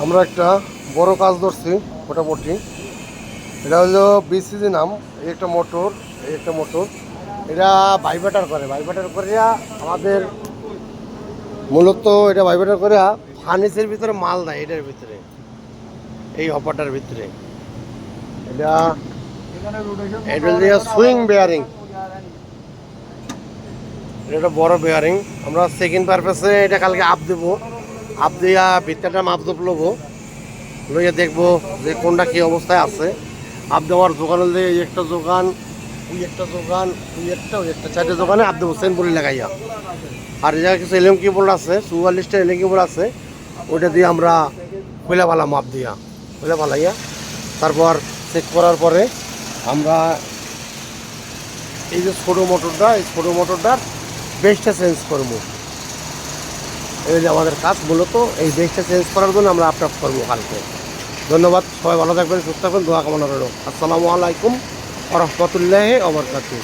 আমরা একটা বড় কাজ ধরছি মোটামুটি। এটা হলো বিসিজি নাম। এই একটা মোটর, এই একটা মোটর, এটা ভাইব্রেটর করে। ভাইব্রেটর করে আমাদের মূলত এটা ভাইব্রেটর করে ফার্নিসের ভিতরে মাল দেয়। এটার ভিতরে, এই হপারটার ভিতরে এটা এটা দিয়ে সুইং বেয়ারিং। এটা বড় বেয়ারিং। আমরা সেকেন্ড পারপাসে এটা কালকে আপ দেবো। আপ দিয়া ভিতরটা মাপ দপ লবো, লইয়া দেখবো যে কোনটা কী অবস্থায় আছে। আপ দেওয়ার দোকান হলে এই একটা দোকান, ওই একটা দোকান, ওই একটা 4টে দোকানে আপ দেবো সেন বলি লাগাইয়া। আর এই জায়গায় কিছু এলএম কিবোর্ড আছে, 44টা এলএম কিবোর্ড আছে, ওইটা দিয়ে আমরা খোলা পালা মাপ দিয়া খোলা পালাইয়া তারপর চেক করার পরে আমরা এই যে ছোটো মোটরটা, এই ছোটো মোটরটার বেসটা চেঞ্জ করবো। এই যে আমাদের কাজ মূলত এই বেসটা চেঞ্জ করার জন্য আমরা আপডেট করবো কালকে। ধন্যবাদ, সবাই ভালো থাকবেন, সুস্থ থাকবেন, দোয়া কামনা রইল। আসসালামু আলাইকুম ওয়া রাহমাতুল্লাহি ওয়া বারাকাতুহু।